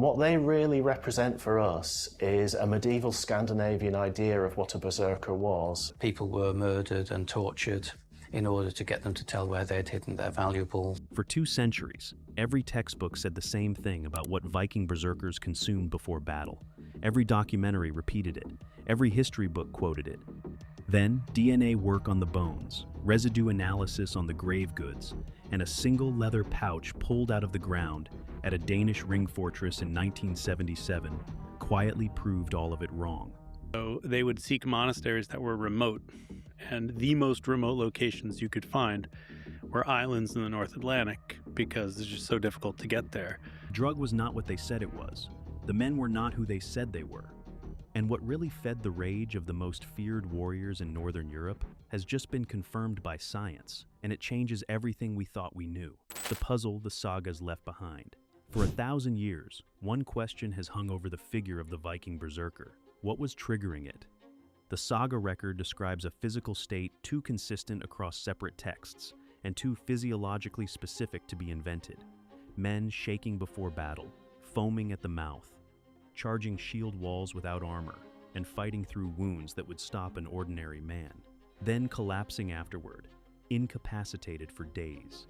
what they really represent for us is a medieval Scandinavian idea of what a berserker was. People were murdered and tortured in order to get them to tell where they'd hidden their valuables. For 2 centuries, every textbook said the same thing about what Viking berserkers consumed before battle. Every documentary repeated it. Every history book quoted it. Then, DNA work on the bones, residue analysis on the grave goods, and a single leather pouch pulled out of the ground at a Danish ring fortress in 1977 quietly proved all of it wrong. So they would seek monasteries that were remote, and the most remote locations you could find were islands in the North Atlantic because it's just so difficult to get there. The drug was not what they said it was. The men were not who they said they were. And what really fed the rage of the most feared warriors in Northern Europe has just been confirmed by science, and it changes everything we thought we knew. The puzzle the sagas left behind. For 1,000 years, one question has hung over the figure of the Viking berserker. What was triggering it? The saga record describes a physical state too consistent across separate texts, and too physiologically specific to be invented. Men shaking before battle, foaming at the mouth, charging shield walls without armor, and fighting through wounds that would stop an ordinary man, then collapsing afterward, incapacitated for days.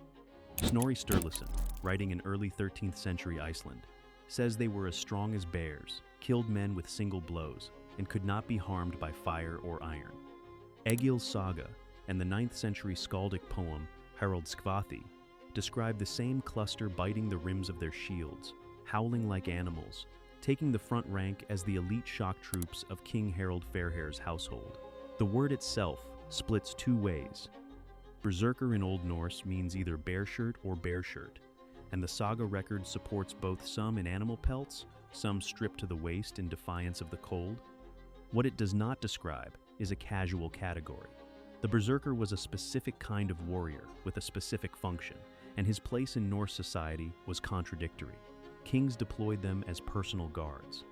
Snorri Sturluson, writing in early 13th century Iceland, says they were as strong as bears, killed men with single blows, and could not be harmed by fire or iron. Egil's saga and the 9th century skaldic poem Harald Skvathi describe the same cluster biting the rims of their shields, howling like animals, taking the front rank as the elite shock troops of King Harald Fairhair's household. The word itself splits 2 ways. Berserker in Old Norse means either bear shirt or bear shirt, and the saga record supports both some in animal pelts, some stripped to the waist in defiance of the cold. What it does not describe is a casual category. The berserker was a specific kind of warrior with a specific function, and his place in Norse society was contradictory. Kings deployed them as personal guards.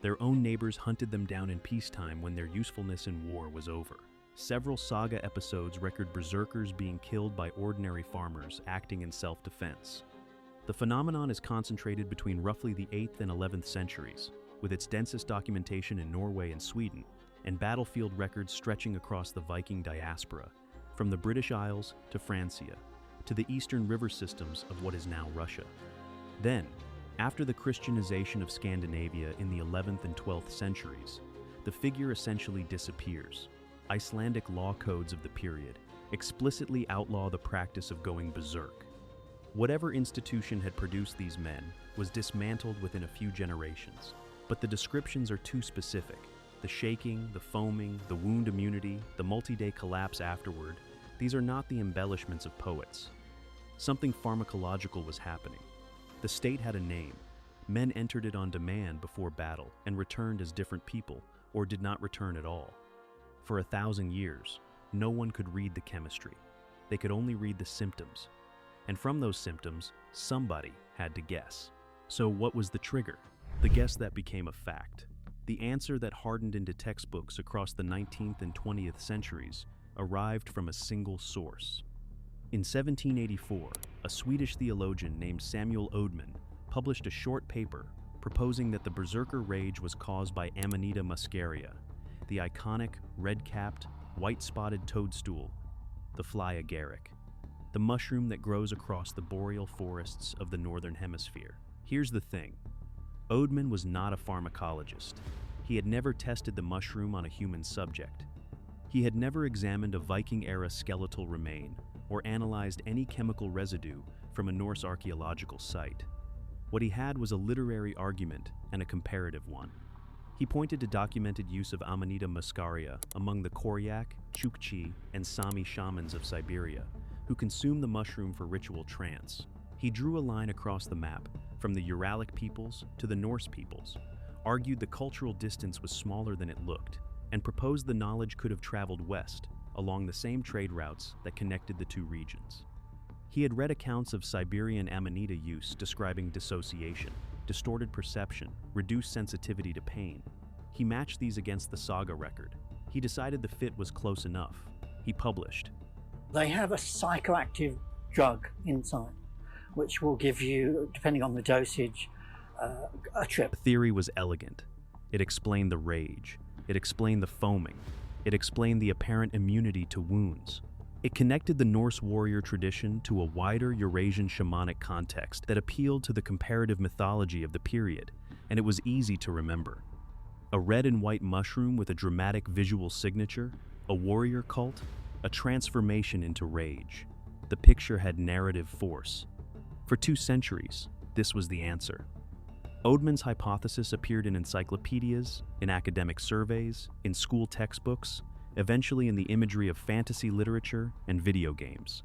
Their own neighbors hunted them down in peacetime when their usefulness in war was over. Several saga episodes record berserkers being killed by ordinary farmers acting in self-defense. The phenomenon is concentrated between roughly the 8th and 11th centuries, with its densest documentation in Norway and Sweden, and battlefield records stretching across the Viking diaspora, from the British Isles to Francia, to the eastern river systems of what is now Russia. Then, after the Christianization of Scandinavia in the 11th and 12th centuries, the figure essentially disappears. Icelandic law codes of the period explicitly outlaw the practice of going berserk. Whatever institution had produced these men was dismantled within a few generations, but the descriptions are too specific. The shaking, the foaming, the wound immunity, the multi-day collapse afterward, these are not the embellishments of poets. Something pharmacological was happening. The state had a name. Men entered it on demand before battle and returned as different people, or did not return at all. For 1,000 years, no one could read the chemistry. They could only read the symptoms. And from those symptoms, somebody had to guess. So what was the trigger? The guess that became a fact. The answer that hardened into textbooks across the 19th and 20th centuries arrived from a single source. In 1784, a Swedish theologian named Samuel Oedman published a short paper proposing that the berserker rage was caused by Amanita muscaria, the iconic red-capped, white-spotted toadstool, the fly agaric, the mushroom that grows across the boreal forests of the northern hemisphere. Here's the thing. Oedman was not a pharmacologist. He had never tested the mushroom on a human subject. He had never examined a Viking-era skeletal remain or analyzed any chemical residue from a Norse archaeological site. What he had was a literary argument and a comparative one. He pointed to documented use of Amanita muscaria among the Koryak, Chukchi, and Sami shamans of Siberia, who consumed the mushroom for ritual trance. He drew a line across the map from the Uralic peoples to the Norse peoples, argued the cultural distance was smaller than it looked, and proposed the knowledge could have traveled west along the same trade routes that connected the 2 regions. He had read accounts of Siberian Amanita use describing dissociation, distorted perception, reduced sensitivity to pain. He matched these against the saga record. He decided the fit was close enough. He published. They have a psychoactive drug inside, which will give you, depending on the dosage, a trip. The theory was elegant. It explained the rage. It explained the foaming. It explained the apparent immunity to wounds. It connected the Norse warrior tradition to a wider Eurasian shamanic context that appealed to the comparative mythology of the period, and it was easy to remember. A red and white mushroom with a dramatic visual signature, a warrior cult, a transformation into rage. The picture had narrative force. For 2 centuries, this was the answer. Oudman's hypothesis appeared in encyclopedias, in academic surveys, in school textbooks, eventually in the imagery of fantasy literature and video games.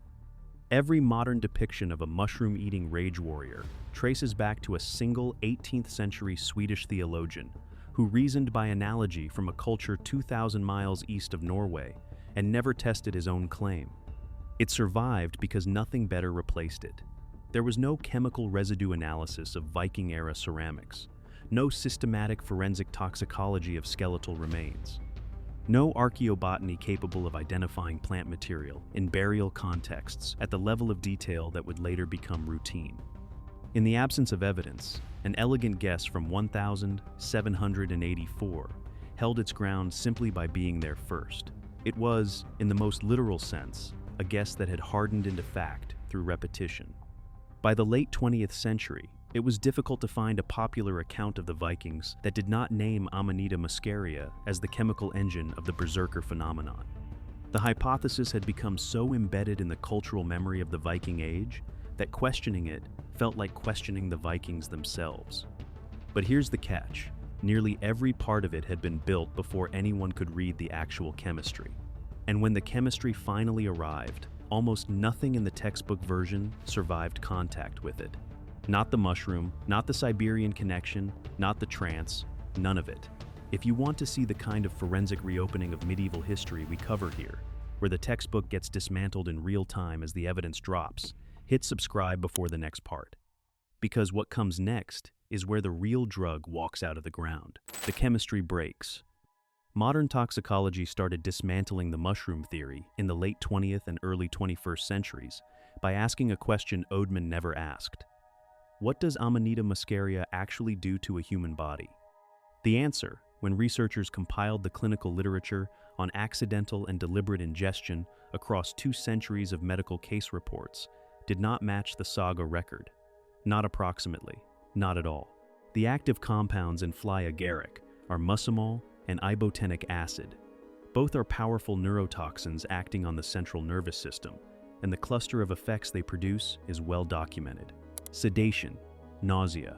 Every modern depiction of a mushroom-eating rage warrior traces back to a single 18th century Swedish theologian who reasoned by analogy from a culture 2,000 miles east of Norway and never tested his own claim. It survived because nothing better replaced it. There was no chemical residue analysis of Viking-era ceramics, no systematic forensic toxicology of skeletal remains, no archaeobotany capable of identifying plant material in burial contexts at the level of detail that would later become routine. In the absence of evidence, an elegant guess from 1784 held its ground simply by being there first. It was, in the most literal sense, a guess that had hardened into fact through repetition. By the late 20th century, it was difficult to find a popular account of the Vikings that did not name Amanita muscaria as the chemical engine of the Berserker phenomenon. The hypothesis had become so embedded in the cultural memory of the Viking Age that questioning it felt like questioning the Vikings themselves. But here's the catch. Nearly every part of it had been built before anyone could read the actual chemistry. And when the chemistry finally arrived, almost nothing in the textbook version survived contact with it. Not the mushroom, not the Siberian connection, not the trance, none of it. If you want to see the kind of forensic reopening of medieval history we cover here, where the textbook gets dismantled in real time as the evidence drops, hit subscribe before the next part. Because what comes next is where the real drug walks out of the ground. The chemistry breaks. Modern toxicology started dismantling the mushroom theory in the late 20th and early 21st centuries by asking a question Oudman never asked. What does Amanita muscaria actually do to a human body? The answer, when researchers compiled the clinical literature on accidental and deliberate ingestion across 2 centuries of medical case reports, did not match the saga record. Not approximately, not at all. The active compounds in fly agaric are muscimol and ibotenic acid. Both are powerful neurotoxins acting on the central nervous system, and the cluster of effects they produce is well documented. Sedation, nausea,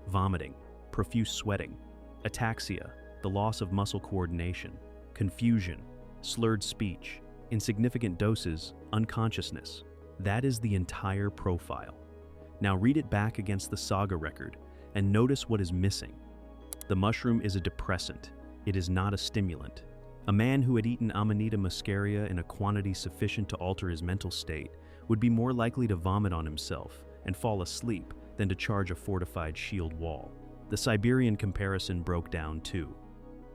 vomiting, profuse sweating, ataxia, the loss of muscle coordination, confusion, slurred speech, in significant doses, unconsciousness. That is the entire profile. Now read it back against the saga record and notice what is missing. The mushroom is a depressant. It is not a stimulant. A man who had eaten Amanita muscaria in a quantity sufficient to alter his mental state would be more likely to vomit on himself and fall asleep than to charge a fortified shield wall. The Siberian comparison broke down too.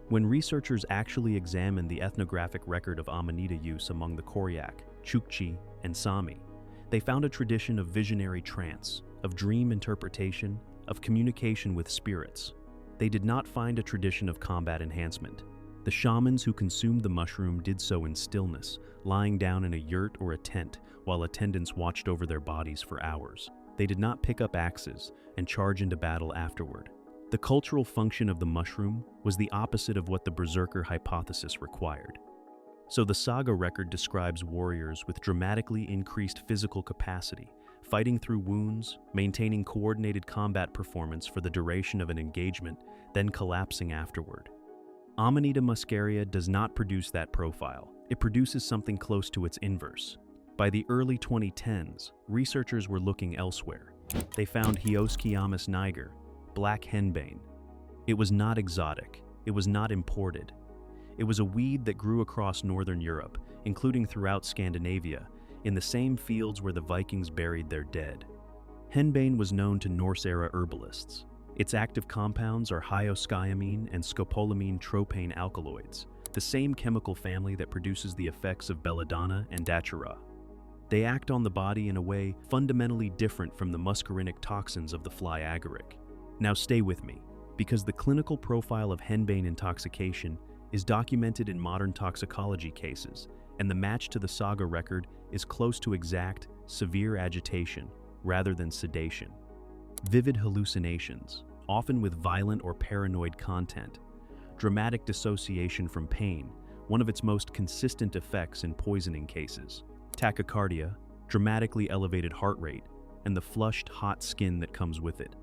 When researchers actually examined the ethnographic record of Amanita use among the Koryak, Chukchi, and Sami, they found a tradition of visionary trance, of dream interpretation, of communication with spirits. They did not find a tradition of combat enhancement. The shamans who consumed the mushroom did so in stillness, lying down in a yurt or a tent while attendants watched over their bodies for hours. They did not pick up axes and charge into battle afterward. The cultural function of the mushroom was the opposite of what the Berserker hypothesis required. So the saga record describes warriors with dramatically increased physical capacity, fighting through wounds, maintaining coordinated combat performance for the duration of an engagement, then collapsing afterward. Amanita muscaria does not produce that profile. It produces something close to its inverse. By the early 2010s, researchers were looking elsewhere. They found Heoschiamus niger, black henbane. It was not exotic. It was not imported. It was a weed that grew across northern Europe, including throughout Scandinavia, in the same fields where the Vikings buried their dead. Henbane was known to Norse-era herbalists. Its active compounds are hyoscyamine and scopolamine tropane alkaloids, the same chemical family that produces the effects of belladonna and datura. They act on the body in a way fundamentally different from the muscarinic toxins of the fly agaric. Now stay with me, because the clinical profile of henbane intoxication is documented in modern toxicology cases, and the match to the saga record is close to exact, severe agitation rather than sedation. Vivid hallucinations, often with violent or paranoid content. Dramatic dissociation from pain, one of its most consistent effects in poisoning cases. Tachycardia, dramatically elevated heart rate, and the flushed, hot skin that comes with it.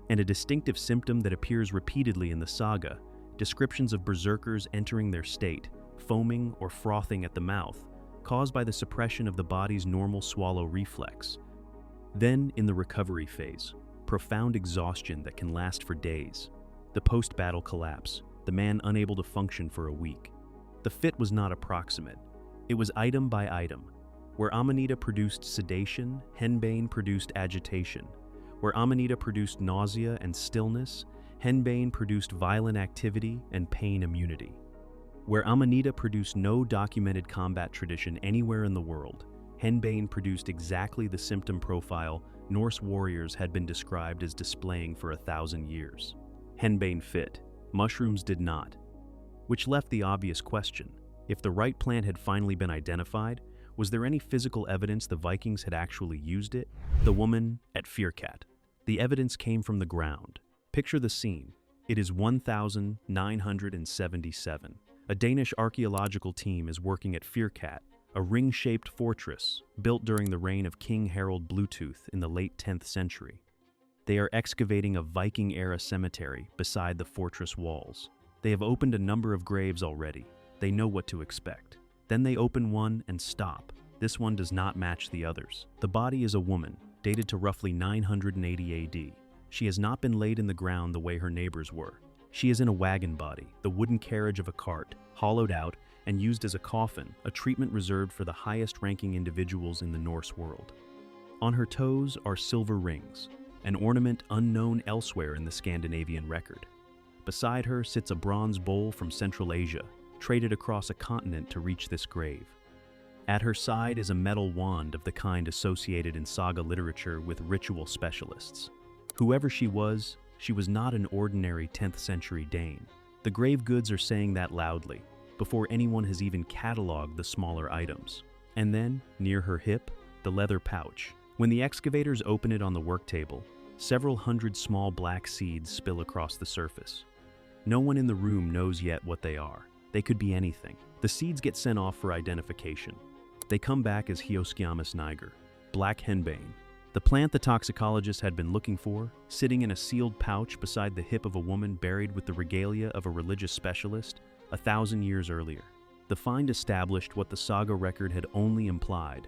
And a distinctive symptom that appears repeatedly in the saga, descriptions of berserkers entering their state, foaming or frothing at the mouth, caused by the suppression of the body's normal swallow reflex. Then, in the recovery phase, profound exhaustion that can last for days. The post-battle collapse, the man unable to function for a week. The fit was not approximate. It was item by item. Where Amanita produced sedation, henbane produced agitation. Where Amanita produced nausea and stillness, henbane produced violent activity and pain immunity. Where Amanita produced no documented combat tradition anywhere in the world, henbane produced exactly the symptom profile Norse warriors had been described as displaying for 1,000 years. Henbane fit, mushrooms did not. Which left the obvious question: if the right plant had finally been identified, was there any physical evidence the Vikings had actually used it? The woman at Firkat. The evidence came from the ground. Picture the scene. It is 1977. A Danish archaeological team is working at Firkat, a ring-shaped fortress built during the reign of King Harald Bluetooth in the late 10th century. They are excavating a Viking-era cemetery beside the fortress walls. They have opened a number of graves already. They know what to expect. Then they open one and stop. This one does not match the others. The body is a woman, dated to roughly 980 AD. She has not been laid in the ground the way her neighbors were. She is in a wagon body, the wooden carriage of a cart, hollowed out and used as a coffin, a treatment reserved for the highest-ranking individuals in the Norse world. On her toes are silver rings, an ornament unknown elsewhere in the Scandinavian record. Beside her sits a bronze bowl from Central Asia, traded across a continent to reach this grave. At her side is a metal wand of the kind associated in saga literature with ritual specialists. Whoever she was not an ordinary 10th century Dane. The grave goods are saying that loudly, before anyone has even cataloged the smaller items. And then, near her hip, the leather pouch. When the excavators open it on the work table, several hundred small black seeds spill across the surface. No one in the room knows yet what they are. They could be anything. The seeds get sent off for identification. They come back as Hyoscyamus niger, black henbane, the plant the toxicologist had been looking for, sitting in a sealed pouch beside the hip of a woman buried with the regalia of a religious specialist 1,000 years earlier. The find established what the saga record had only implied.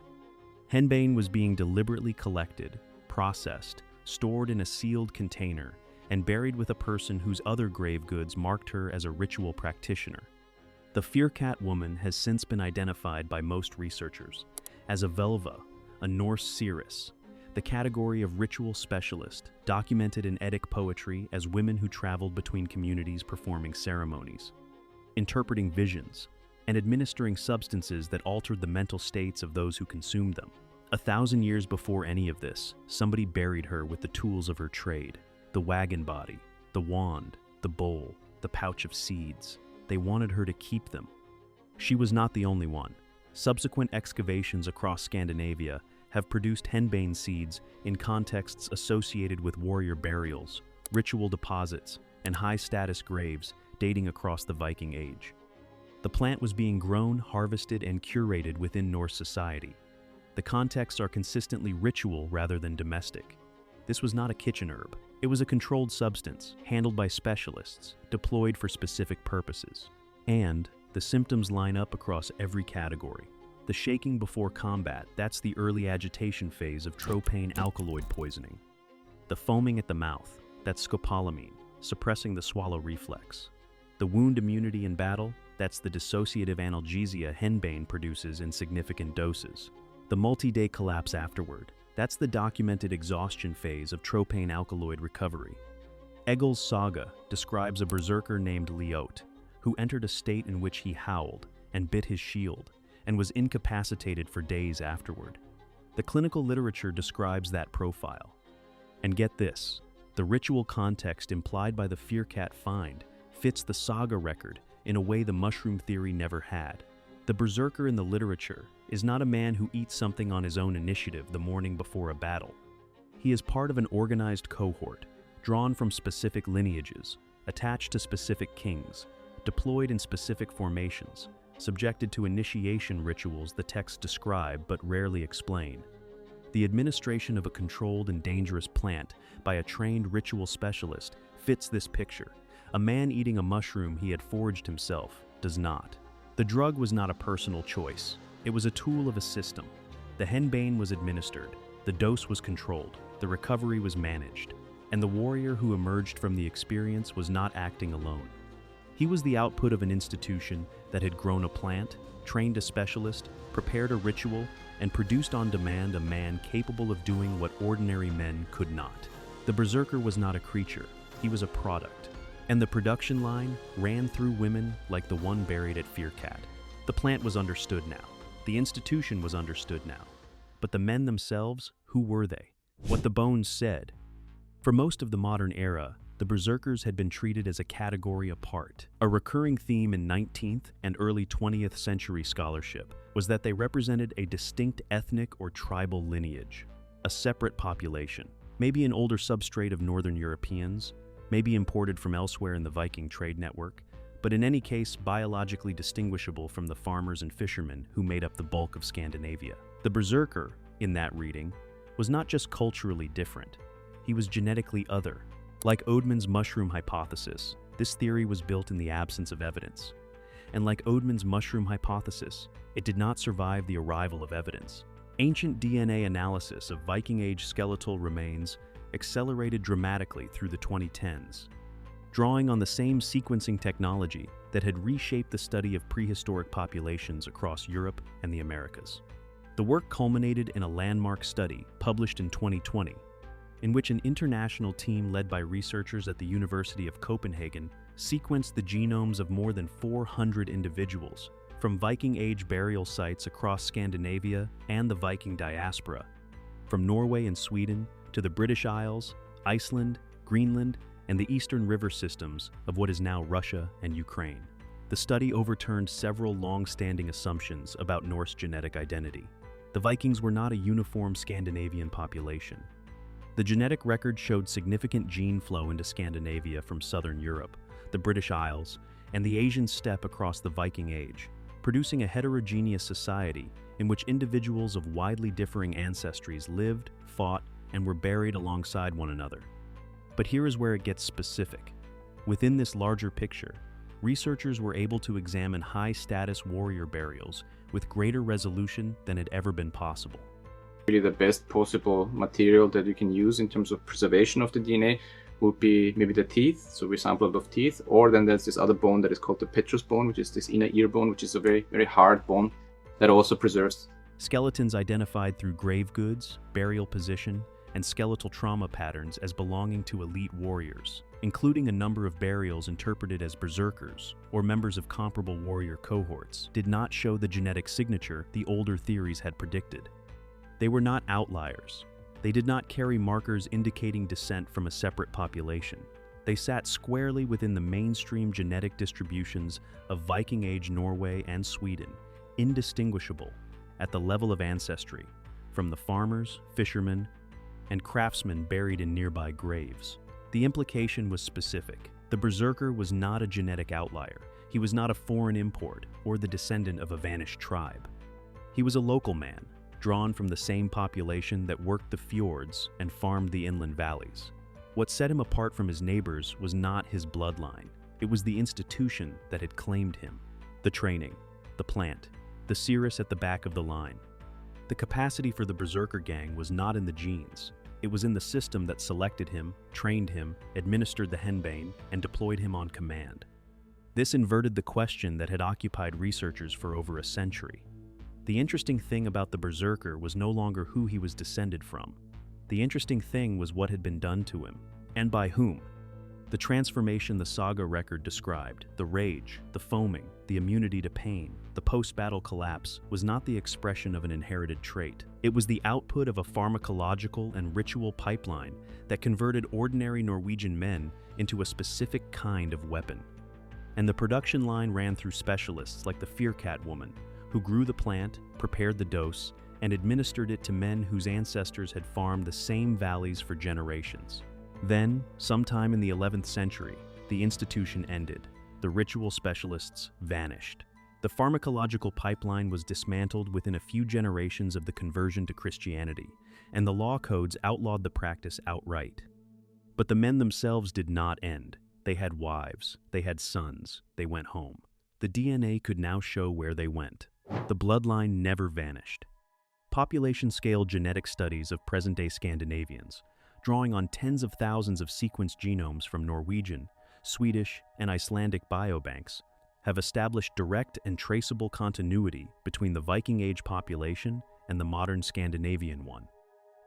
Henbane was being deliberately collected, processed, stored in a sealed container, and buried with a person whose other grave goods marked her as a ritual practitioner. The Firkat woman has since been identified by most researchers as a Velva, a Norse seeress, the category of ritual specialist, documented in Eddic poetry as women who traveled between communities performing ceremonies, interpreting visions, and administering substances that altered the mental states of those who consumed them. 1,000 years before any of this, somebody buried her with the tools of her trade: the wagon body, the wand, the bowl, the pouch of seeds. They wanted her to keep them. She was not the only one. Subsequent excavations across Scandinavia have produced henbane seeds in contexts associated with warrior burials, ritual deposits, and high-status graves dating across the Viking Age. The plant was being grown, harvested, and curated within Norse society. The contexts are consistently ritual rather than domestic. This was not a kitchen herb. It was a controlled substance, handled by specialists, deployed for specific purposes. And the symptoms line up across every category. The shaking before combat, that's the early agitation phase of tropane alkaloid poisoning. The foaming at the mouth, that's scopolamine, suppressing the swallow reflex. The wound immunity in battle, that's the dissociative analgesia henbane produces in significant doses. The multi-day collapse afterward, that's the documented exhaustion phase of tropane alkaloid recovery. Egil's saga describes a berserker named Leot, who entered a state in which he howled and bit his shield, and was incapacitated for days afterward. The clinical literature describes that profile. And get this, The ritual context implied by the Fearcat find fits the saga record in a way the mushroom theory never had. The Berserker in the literature is not a man who eats something on his own initiative the morning before a battle. He is part of an organized cohort, drawn from specific lineages, attached to specific kings, deployed in specific formations, subjected to initiation rituals the texts describe but rarely explain. The administration of a controlled and dangerous plant by a trained ritual specialist fits this picture. A man eating a mushroom he had foraged himself does not. The drug was not a personal choice. It was a tool of a system. The henbane was administered, the dose was controlled, the recovery was managed, and the warrior who emerged from the experience was not acting alone. He was the output of an institution that had grown a plant, trained a specialist, prepared a ritual, and produced on demand a man capable of doing what ordinary men could not. The Berserker was not a creature, he was a product. And the production line ran through women like the one buried at Fearcat. The plant was understood now. The institution was understood now. But the men themselves, who were they? What the bones said. For most of the modern era, the Berserkers had been treated as a category apart. A recurring theme in 19th and early 20th century scholarship was that they represented a distinct ethnic or tribal lineage, a separate population, maybe an older substrate of Northern Europeans, maybe imported from elsewhere in the Viking trade network, but in any case biologically distinguishable from the farmers and fishermen who made up the bulk of Scandinavia. The Berserker, in that reading, was not just culturally different, he was genetically other. Like Odman's mushroom hypothesis, this theory was built in the absence of evidence. And like Odman's mushroom hypothesis, it did not survive the arrival of evidence. Ancient DNA analysis of Viking Age skeletal remains accelerated dramatically through the 2010s, drawing on the same sequencing technology that had reshaped the study of prehistoric populations across Europe and the Americas. The work culminated in a landmark study published in 2020, in which an international team led by researchers at the University of Copenhagen sequenced the genomes of more than 400 individuals from Viking Age burial sites across Scandinavia and the Viking diaspora, from Norway and Sweden to the British Isles, Iceland, Greenland, and the eastern river systems of what is now Russia and Ukraine. The study overturned several long-standing assumptions about Norse genetic identity. The Vikings were not a uniform Scandinavian population. The genetic record showed significant gene flow into Scandinavia from southern Europe, the British Isles, and the Asian steppe across the Viking Age, producing a heterogeneous society in which individuals of widely differing ancestries lived, fought, and were buried alongside one another. But here is where it gets specific. Within this larger picture, researchers were able to examine high-status warrior burials with greater resolution than had ever been possible. Really the best possible material that you can use in terms of preservation of the DNA would be maybe the teeth, so we sample a lot of teeth, or then there's this other bone that is called the petrous bone, which is this inner ear bone, which is a very, very hard bone that also preserves. Skeletons identified through grave goods, burial position, and skeletal trauma patterns as belonging to elite warriors, including a number of burials interpreted as berserkers or members of comparable warrior cohorts, did not show the genetic signature the older theories had predicted. They were not outliers. They did not carry markers indicating descent from a separate population. They sat squarely within the mainstream genetic distributions of Viking Age Norway and Sweden, indistinguishable at the level of ancestry from the farmers, fishermen, and craftsmen buried in nearby graves. The implication was specific. The Berserker was not a genetic outlier. He was not a foreign import or the descendant of a vanished tribe. He was a local man, drawn from the same population that worked the fjords and farmed the inland valleys. What set him apart from his neighbors was not his bloodline. It was the institution that had claimed him. The training, the plant, the cirrus at the back of the line. The capacity for the Berserker gang was not in the genes. It was in the system that selected him, trained him, administered the henbane, and deployed him on command. This inverted the question that had occupied researchers for over a century. The interesting thing about the Berserker was no longer who he was descended from. The interesting thing was what had been done to him, and by whom. The transformation the saga record described, the rage, the foaming, the immunity to pain, the post-battle collapse, was not the expression of an inherited trait. It was the output of a pharmacological and ritual pipeline that converted ordinary Norwegian men into a specific kind of weapon. And the production line ran through specialists like the Firkat woman, who grew the plant, prepared the dose, and administered it to men whose ancestors had farmed the same valleys for generations. Then, sometime in the 11th century, the institution ended. The ritual specialists vanished. The pharmacological pipeline was dismantled within a few generations of the conversion to Christianity, and the law codes outlawed the practice outright. But the men themselves did not end. They had wives, they had sons, they went home. The DNA could now show where they went. The bloodline never vanished. Population-scale genetic studies of present-day Scandinavians, drawing on tens of thousands of sequenced genomes from Norwegian, Swedish, and Icelandic biobanks, have established direct and traceable continuity between the Viking Age population and the modern Scandinavian one.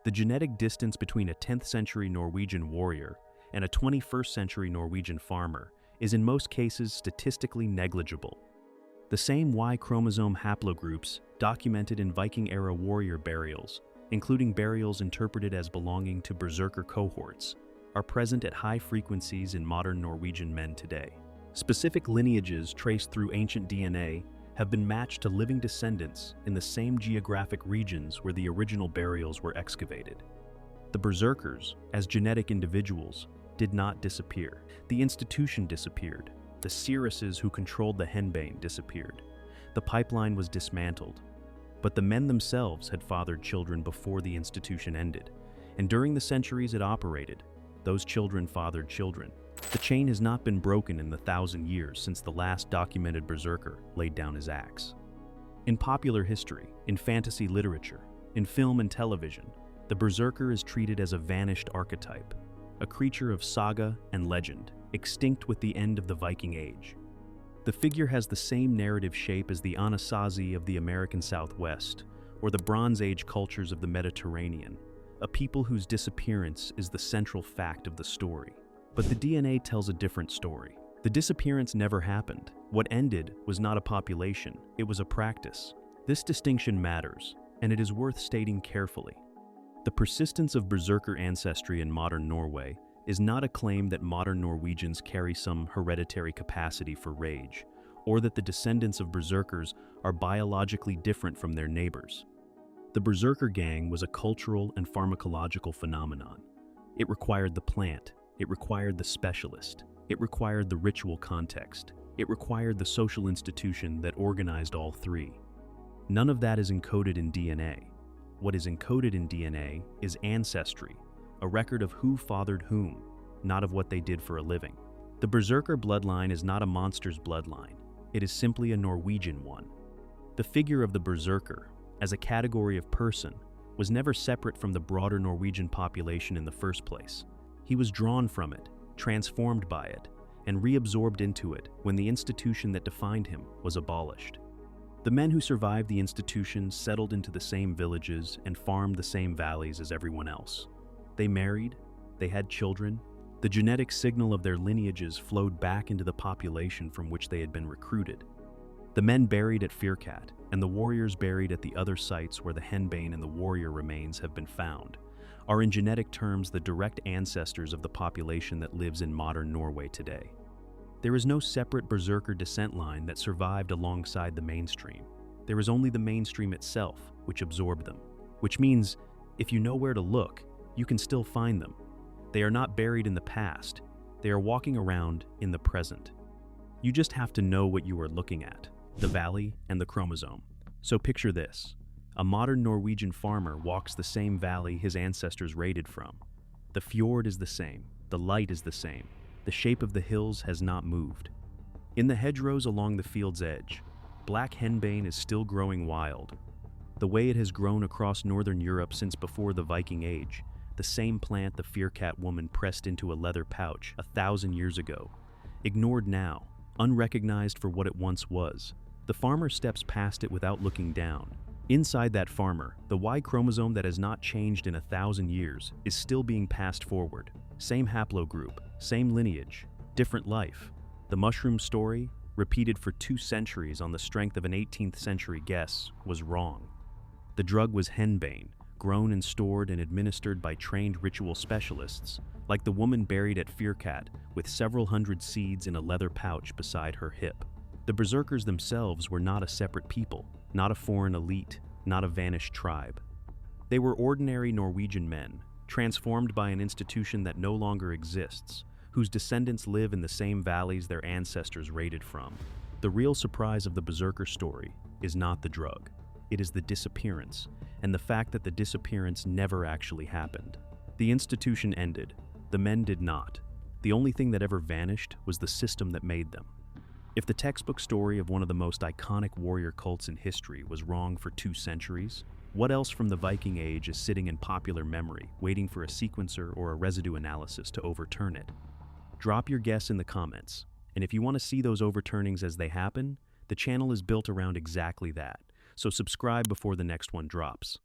The genetic distance between a 10th century Norwegian warrior and a 21st century Norwegian farmer is in most cases statistically negligible. The same Y chromosome haplogroups documented in Viking-era warrior burials, including burials interpreted as belonging to Berserker cohorts, are present at high frequencies in modern Norwegian men today. Specific lineages traced through ancient DNA have been matched to living descendants in the same geographic regions where the original burials were excavated. The Berserkers, as genetic individuals, did not disappear. The institution disappeared. The Seeresses who controlled the henbane disappeared. The pipeline was dismantled. But the men themselves had fathered children before the institution ended, and during the centuries it operated, those children fathered children. The chain has not been broken in the 1,000 years since the last documented berserker laid down his axe. In popular history, in fantasy literature, in film and television, the berserker is treated as a vanished archetype, a creature of saga and legend, extinct with the end of the Viking Age. The figure has the same narrative shape as the Anasazi of the American Southwest, or the Bronze Age cultures of the Mediterranean, a people whose disappearance is the central fact of the story. But the DNA tells a different story. The disappearance never happened. What ended was not a population, it was a practice. This distinction matters, and it is worth stating carefully. The persistence of berserker ancestry in modern Norway is not a claim that modern Norwegians carry some hereditary capacity for rage, or that the descendants of berserkers are biologically different from their neighbors. The berserker gang was a cultural and pharmacological phenomenon. It required the plant, it required the specialist, it required the ritual context, it required the social institution that organized all three. None of that is encoded in DNA. What is encoded in DNA is ancestry, a record of who fathered whom, not of what they did for a living. The berserker bloodline is not a monster's bloodline. It is simply a Norwegian one. The figure of the berserker, as a category of person, was never separate from the broader Norwegian population in the first place. He was drawn from it, transformed by it, and reabsorbed into it when the institution that defined him was abolished. The men who survived the institution settled into the same villages and farmed the same valleys as everyone else. They married, they had children. The genetic signal of their lineages flowed back into the population from which they had been recruited. The men buried at Firkat, and the warriors buried at the other sites where the henbane and the warrior remains have been found, are in genetic terms the direct ancestors of the population that lives in modern Norway today. There is no separate berserker descent line that survived alongside the mainstream. There is only the mainstream itself, which absorbed them. Which means, if you know where to look, you can still find them. They are not buried in the past. They are walking around in the present. You just have to know what you are looking at, the valley and the chromosome. So picture this. A modern Norwegian farmer walks the same valley his ancestors raided from. The fjord is the same. The light is the same. The shape of the hills has not moved. In the hedgerows along the field's edge, black henbane is still growing wild. The way it has grown across northern Europe since before the Viking Age, the same plant the Firkat woman pressed into a leather pouch 1,000 years ago. Ignored now, unrecognized for what it once was, the farmer steps past it without looking down. Inside that farmer, the Y chromosome that has not changed in 1,000 years is still being passed forward. Same haplogroup, same lineage, different life. The mushroom story, repeated for 2 centuries on the strength of an 18th century guess, was wrong. The drug was henbane, grown and stored and administered by trained ritual specialists, like the woman buried at Firkat with several hundred seeds in a leather pouch beside her hip. The Berserkers themselves were not a separate people, not a foreign elite, not a vanished tribe. They were ordinary Norwegian men, transformed by an institution that no longer exists, whose descendants live in the same valleys their ancestors raided from. The real surprise of the Berserker story is not the drug. It is the disappearance, and the fact that the disappearance never actually happened. The institution ended. The men did not. The only thing that ever vanished was the system that made them. If the textbook story of one of the most iconic warrior cults in history was wrong for 2 centuries, what else from the Viking Age is sitting in popular memory, waiting for a sequencer or a residue analysis to overturn it? Drop your guess in the comments, and if you want to see those overturnings as they happen, the channel is built around exactly that, so subscribe before the next one drops.